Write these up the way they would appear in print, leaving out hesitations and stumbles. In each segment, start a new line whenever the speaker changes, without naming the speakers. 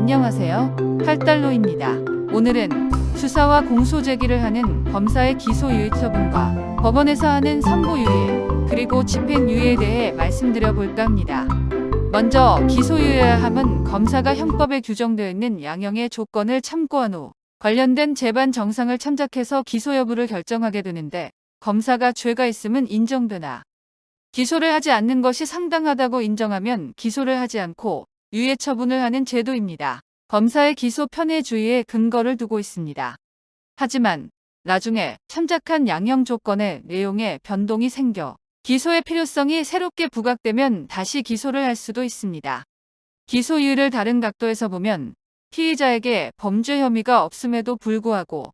안녕하세요. 팔달로입니다. 오늘은 수사와 공소 제기를 하는 검사의 기소유예 처분과 법원에서 하는 선고유예, 그리고 집행유예에 대해 말씀드려 볼까 합니다. 먼저 기소유예함은 검사가 형법에 규정되어 있는 양형의 조건을 참고한 후 관련된 재반 정상을 참작해서 기소 여부를 결정하게 되는데, 검사가 죄가 있음은 인정되나 기소를 하지 않는 것이 상당하다고 인정하면 기소를 하지 않고 유예 처분을 하는 제도입니다. 검사의 기소 편의주의에 근거를 두고 있습니다. 하지만 나중에 참작한 양형 조건의 내용에 변동이 생겨 기소의 필요성이 새롭게 부각되면 다시 기소를 할 수도 있습니다. 기소유예를 다른 각도에서 보면 피의자에게 범죄 혐의가 없음에도 불구하고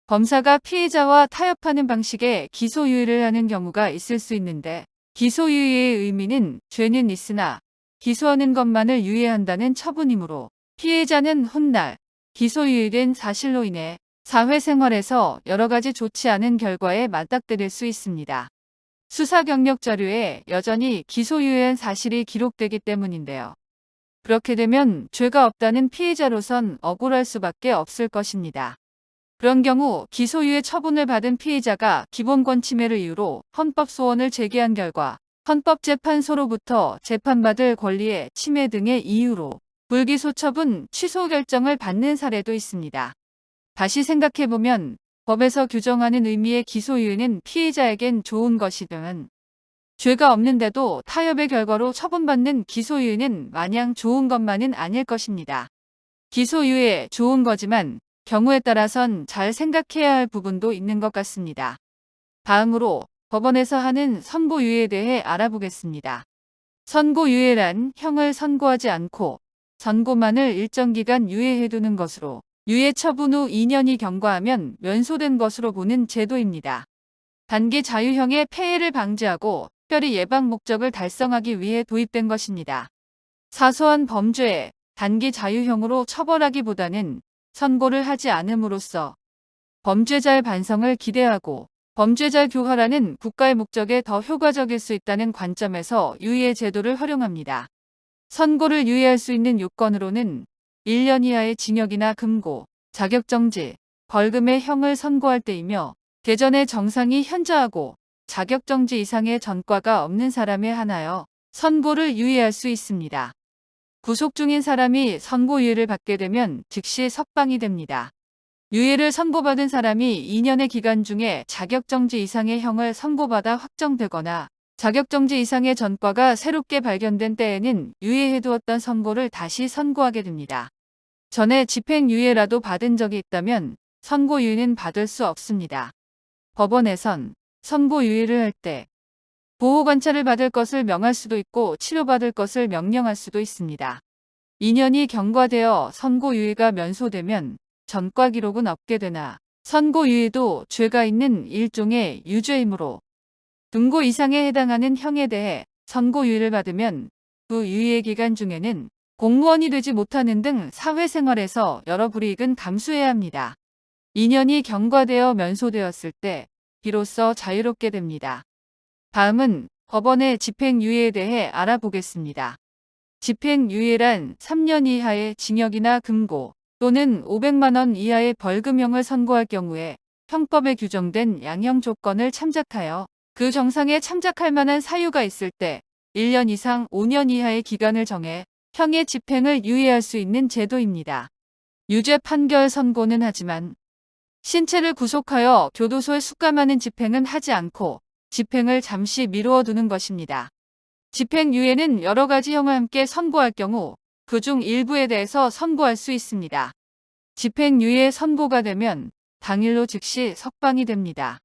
검사가 피의자와 타협하는 방식의 기소유예를 하는 경우가 있을 수 있는데, 기소유예의 의미는 죄는 있으나 기소하는 것만을 유예한다는 처분이므로 피해자는 훗날 기소유예된 사실로 인해 사회생활에서 여러 가지 좋지 않은 결과에 맞닥뜨릴 수 있습니다. 수사 경력 자료에 여전히 기소유예한 사실이 기록되기 때문인데요. 그렇게 되면 죄가 없다는 피해자로선 억울할 수밖에 없을 것입니다. 그런 경우 기소유예 처분을 받은 피의자가 기본권 침해를 이유로 헌법소원을 제기한 결과 헌법재판소로부터 재판받을 권리의 침해 등의 이유로 불기소 처분 취소 결정을 받는 사례도 있습니다. 다시 생각해보면 법에서 규정하는 의미의 기소유예는 피의자에겐 좋은 것이든, 죄가 없는데도 타협의 결과로 처분받는 기소유예는 마냥 좋은 것만은 아닐 것입니다. 기소유예 좋은 거지만 경우에 따라선 잘 생각해야 할 부분도 있는 것 같습니다. 다음으로 법원에서 하는 선고유예에 대해 알아보겠습니다. 선고유예란 형을 선고하지 않고 선고만을 일정 기간 유예해두는 것으로, 유예 처분 후 2년이 경과하면 면소된 것으로 보는 제도입니다. 단기 자유형의 폐해를 방지하고 특별히 예방 목적을 달성하기 위해 도입된 것입니다. 사소한 범죄에 단기 자유형으로 처벌하기보다는 선고를 하지 않음으로써 범죄자의 반성을 기대하고 범죄자 교화라는 국가의 목적에 더 효과적일 수 있다는 관점에서 유예 제도를 활용합니다. 선고를 유예할 수 있는 요건으로는 1년 이하의 징역이나 금고, 자격정지, 벌금의 형을 선고할 때이며, 개전의 정상이 현저하고 자격정지 이상의 전과가 없는 사람에 한하여 선고를 유예할 수 있습니다. 구속 중인 사람이 선고유예를 받게 되면 즉시 석방이 됩니다. 유예를 선고받은 사람이 2년의 기간 중에 자격정지 이상의 형을 선고받아 확정되거나 자격정지 이상의 전과가 새롭게 발견된 때에는 유예해두었던 선고를 다시 선고하게 됩니다. 전에 집행유예라도 받은 적이 있다면 선고유예는 받을 수 없습니다. 법원에선 선고유예를 할 때 보호관찰을 받을 것을 명할 수도 있고 치료받을 것을 명령할 수도 있습니다. 2년이 경과되어 선고유예가 면소되면 전과 기록은 없게 되나 선고유예도 죄가 있는 일종의 유죄이므로 등고 이상에 해당하는 형에 대해 선고유예를 받으면 그 유예 기간 중에는 공무원이 되지 못하는 등 사회생활에서 여러 불이익은 감수해야 합니다. 2년이 경과되어 면소되었을 때 비로소 자유롭게 됩니다. 다음은 법원의 집행유예에 대해 알아보겠습니다. 집행유예란 3년 이하의 징역이나 금고 또는 500만 원 이하의 벌금형을 선고할 경우에 형법에 규정된 양형 조건을 참작하여 그 정상에 참작할 만한 사유가 있을 때 1년 이상 5년 이하의 기간을 정해 형의 집행을 유예할 수 있는 제도입니다. 유죄 판결 선고는 하지만 신체를 구속하여 교도소에 수감하는 집행은 하지 않고 집행을 잠시 미루어 두는 것입니다. 집행유예는 여러 가지 형을 함께 선고할 경우 그중 일부에 대해서 선고할 수 있습니다. 집행유예 선고가 되면 당일로 즉시 석방이 됩니다.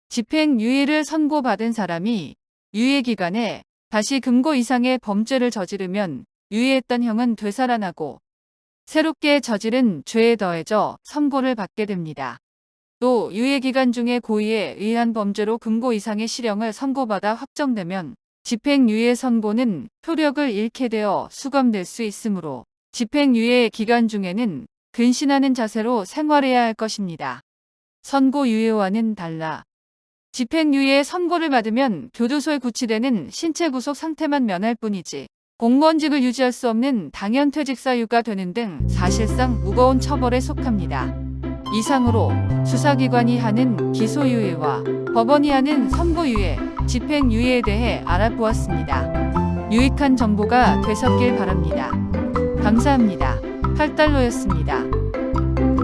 집행유예를 선고받은 사람이 유예 기간에 다시 금고 이상의 범죄를 저지르면 유예했던 형은 되살아나고 새롭게 저지른 죄에 더해져 선고를 받게 됩니다. 또 유예 기간 중에 고의에 의한 범죄로 금고 이상의 실형을 선고받아 확정되면 집행유예 선고는 효력을 잃게 되어 수감될 수 있으므로 집행유예 기간 중에는 근신하는 자세로 생활해야 할 것입니다. 선고유예와는 달라 집행유예 선고를 받으면 교도소에 구치되는 신체 구속 상태만 면할 뿐이지 공무원직을 유지할 수 없는 당연퇴직 사유가 되는 등 사실상 무거운 처벌에 속합니다. 이상으로 수사기관이 하는 기소유예와 법원이 하는 선고유예, 집행유예에 대해 알아보았습니다. 유익한 정보가 되셨길 바랍니다. 감사합니다. 8달러였습니다.